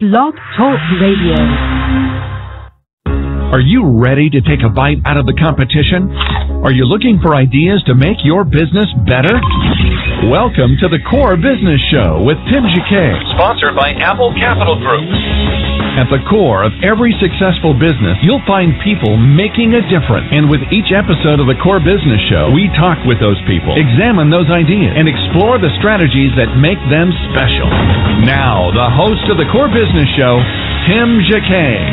Blog Talk Radio. Are you ready to take a bite out of the competition? Are you looking for ideas to make your business better? Welcome to the Core Business Show with Tim Jacquet, sponsored by Apple Capital Group. At the core of every successful business, you'll find people making a difference. And with each episode of the Core Business Show, we talk with those people, examine those ideas, and explore the strategies that make them special. Now, the host of the Core Business Show, Tim Jacquet.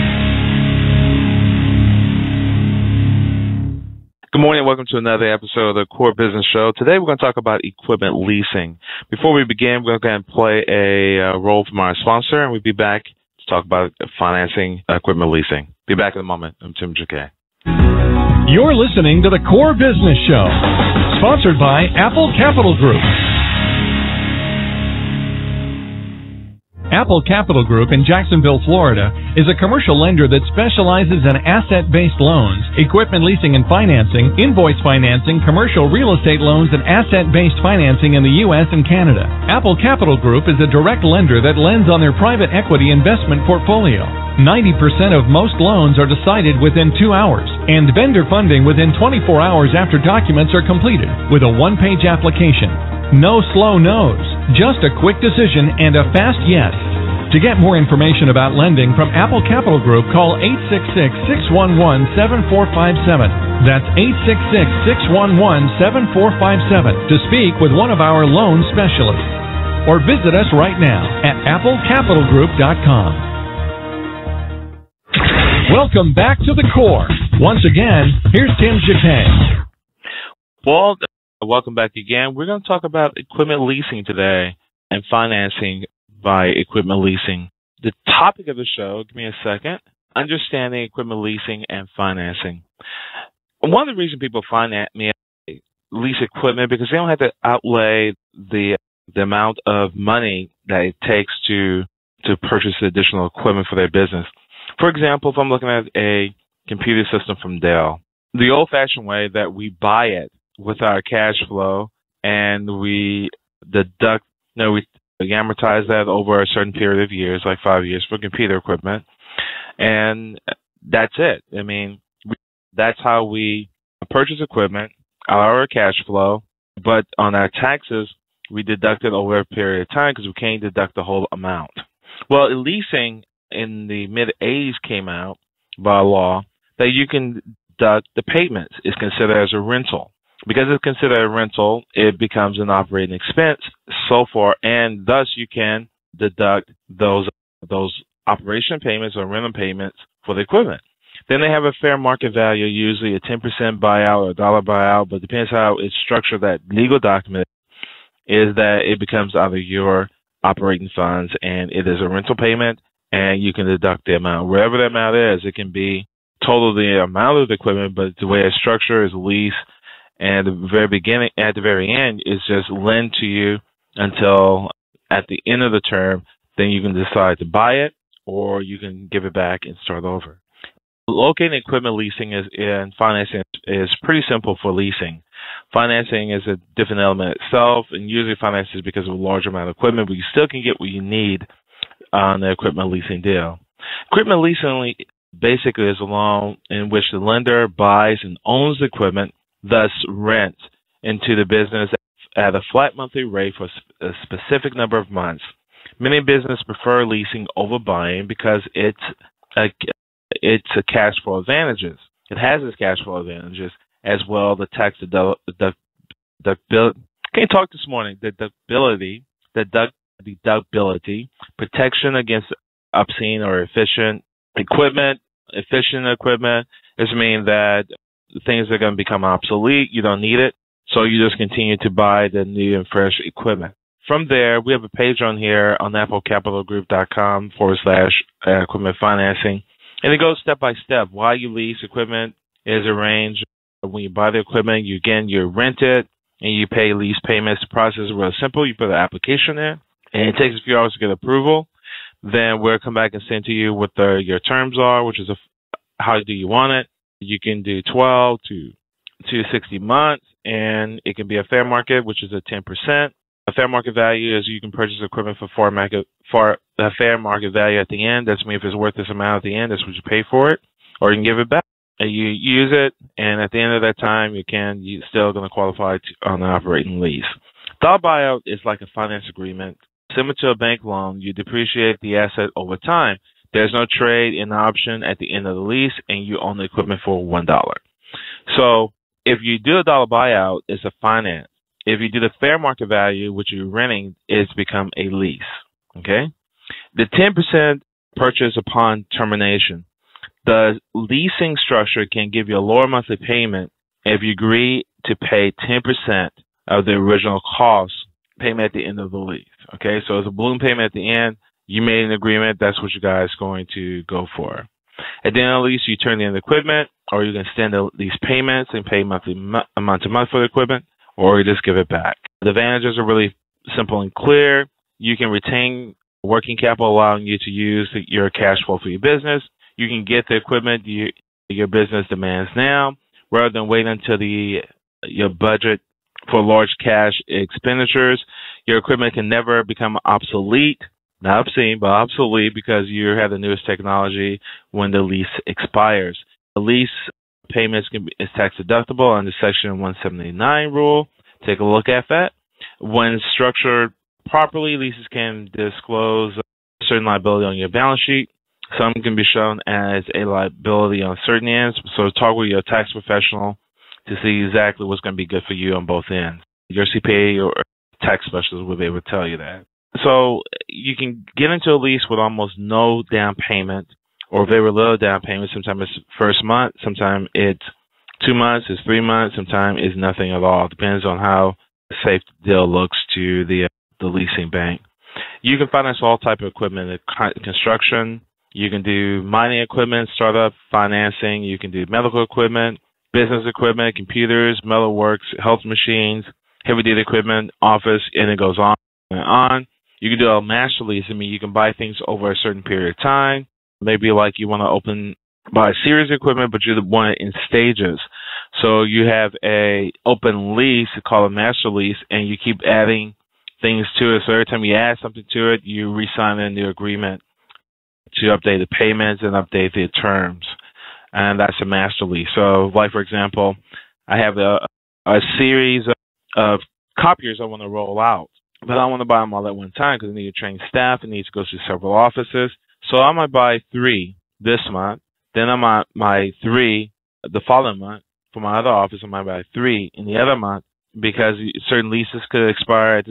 Good morning and welcome to another episode of the Core Business Show. Today we're going to talk about equipment leasing. Before we begin, we're going to play a role from our sponsor, and we'll be back to talk about financing equipment leasing. Be back in a moment. I'm Tim Jacquet. You're listening to the Core Business Show, sponsored by Apple Capital Group. Apple Capital Group in Jacksonville, Florida, is a commercial lender that specializes in asset-based loans, equipment leasing and financing, invoice financing, commercial real estate loans, and asset-based financing in the U.S. and Canada. Apple Capital Group is a direct lender that lends on their private equity investment portfolio. 90% of most loans are decided within 2 hours, and vendor funding within 24 hours after documents are completed, with a one-page application. No slow no's, just a quick decision and a fast yes. To get more information about lending from Apple Capital Group, call 866-611-7457. That's 866-611-7457 to speak with one of our loan specialists. Or visit us right now at applecapitalgroup.com. Welcome back to the Core. Once again, here's Tim Jacquet. Well, welcome back again. We're going to talk about equipment leasing today and financing by equipment leasing. The topic of the show, give me a second, understanding equipment leasing and financing. One of the reasons people lease equipment because they don't have to outlay the amount of money that it takes to purchase additional equipment for their business. For example, if I'm looking at a computer system from Dell, the old-fashioned way that we buy it with our cash flow, and we deduct, we amortize that over a certain period of years, like 5 years for computer equipment, and that's it. I mean, that's how we purchase equipment out of our cash flow, but on our taxes, we deduct it over a period of time because we can't deduct the whole amount. Well, leasing in the mid-80s came out by law that you can deduct the payments. It's considered as a rental. Because it's considered a rental, it becomes an operating expense, so forth, and thus you can deduct those operation payments or rental payments for the equipment. Then they have a fair market value, usually a 10% buyout or a dollar buyout, but it depends how it's structured. That legal document is that it becomes out of your operating funds, and it is a rental payment, and you can deduct the amount. Wherever the amount is, it can be total the amount of the equipment, but the way it's structured is lease. And at the very beginning, at the very end, is just lend to you until at the end of the term, then you can decide to buy it or you can give it back and start over. Locating equipment leasing and financing is pretty simple for leasing. Financing is a different element itself, and usually financing is because of a large amount of equipment, but you still can get what you need on the equipment leasing deal. Equipment leasing basically is a loan in which the lender buys and owns the equipment, thus rent into the business at a flat monthly rate for a specific number of months. Many businesses prefer leasing over buying because it's a cash flow advantages. It has its cash flow advantages as well. The tax deductibility. Can't talk this morning. Deductibility, protection against obscene or efficient equipment. Efficient equipment is mean that things are going to become obsolete. You don't need it. So you just continue to buy the new and fresh equipment. From there, we have a page on here on applecapitalgroup.com/equipment financing. And it goes step by step. Why you lease equipment is arranged. When you buy the equipment, you rent it and you pay lease payments. The process is real simple. You put an application in and it takes a few hours to get approval. Then we'll come back and send to you what your terms are, which is how do you want it. You can do 12 to 60 months, and it can be a fair market, which is a 10%. A fair market value is you can purchase equipment for a fair market value at the end. That's if it's worth this amount at the end, that's what you pay for it, or you can give it back. You use it, and at the end of that time, you're still going to qualify on an operating lease. Dollar buyout is like a finance agreement. Similar to a bank loan, you depreciate the asset over time. There's no trade in option at the end of the lease, and you own the equipment for $1. So if you do a dollar buyout, it's a finance. If you do the fair market value, which you're renting, it's become a lease. Okay? The 10% purchase upon termination. The leasing structure can give you a lower monthly payment if you agree to pay 10% of the original cost payment at the end of the lease. Okay, so it's a balloon payment at the end. You made an agreement. That's what you guys are going to go for. At the end of the lease, you turn in the equipment, or you can extend the lease payments and pay month to month for the equipment, or you just give it back. The advantages are really simple and clear. You can retain working capital, allowing you to use your cash flow for your business. You can get the equipment your business demands now, rather than waiting until your budget for large cash expenditures. Your equipment can never become obsolete, not obscene, but obsolete, because you have the newest technology when the lease expires. The lease payments is tax deductible under Section 179 rule. Take a look at that. When structured properly, leases can disclose a certain liability on your balance sheet. Some can be shown as a liability on certain ends. So talk with your tax professional to see exactly what's going to be good for you on both ends. Your CPA or tax specialist will be able to tell you that. So you can get into a lease with almost no down payment or very little down payment. Sometimes it's first month, sometimes it's 2 months, it's 3 months, sometimes it's nothing at all. It depends on how safe the deal looks to the leasing bank. You can finance all type of equipment, construction. You can do mining equipment, startup financing. You can do medical equipment, business equipment, computers, metalworks, health machines, heavy-duty equipment, office, and it goes on and on. You can do a master lease. I mean, you can buy things over a certain period of time. Maybe like you want to buy a series of equipment, but you want it in stages. So you have a open lease, called a master lease, and you keep adding things to it. So every time you add something to it, you re-sign a new agreement to update the payments and update the terms. And that's a master lease. So, like, for example, I have a series of copiers I want to roll out, but I don't want to buy them all at one time because I need to train staff. It needs to go through several offices. So I might buy 3 this month. Then I might buy 3 the following month. For my other office, I might buy 3 in the other month because certain leases could expire at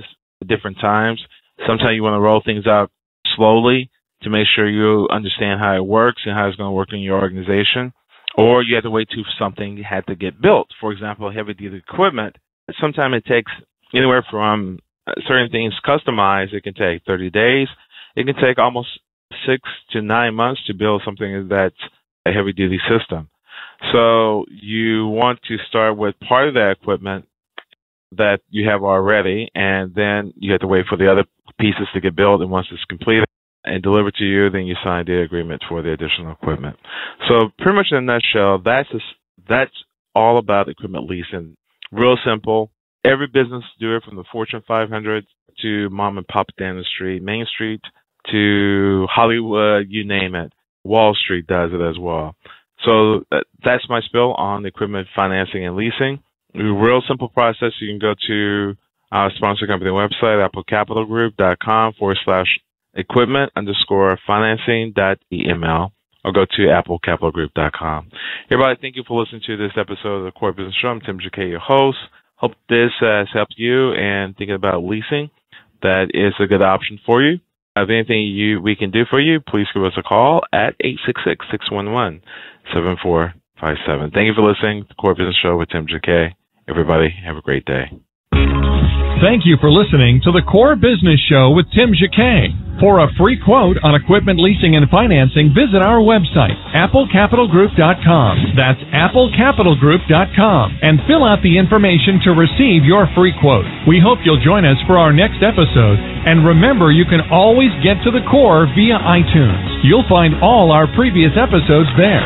different times. Sometimes you want to roll things out slowly to make sure you understand how it works and how it's going to work in your organization. Or you have to wait till something had to get built. For example, heavy-duty equipment, sometimes it takes anywhere from certain things customized. It can take 30 days. It can take almost 6 to 9 months to build something that's a heavy-duty system. So you want to start with part of that equipment that you have already, and then you have to wait for the other pieces to get built. And once it's completed and delivered to you, then you sign the agreement for the additional equipment. So pretty much in a nutshell, that's all about equipment leasing. Real simple. Every business do it, from the Fortune 500 to mom and pop down the street, Main Street to Hollywood, you name it. Wall Street does it as well. So that's my spill on equipment financing and leasing. A real simple process. You can go to our sponsor company website, applecapitalgroup.com/equipment_financing.eml, or go to applecapitalgroup.com. Everybody, thank you for listening to this episode of the Core Business Show. I'm Tim Jacquet, your host. Hope this has helped you and thinking about leasing. That is a good option for you. If anything we can do for you, please give us a call at 866-611-7457. Thank you for listening to the Core Business Show with Tim Jacquet. Everybody, have a great day. Thank you for listening to the Core Business Show with Tim Jacquet. For a free quote on equipment leasing and financing, visit our website, applecapitalgroup.com. That's applecapitalgroup.com, and fill out the information to receive your free quote. We hope you'll join us for our next episode. And remember, you can always get to the core via iTunes. You'll find all our previous episodes there.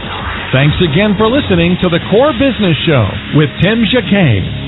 Thanks again for listening to the Core Business Show with Tim Jacquet.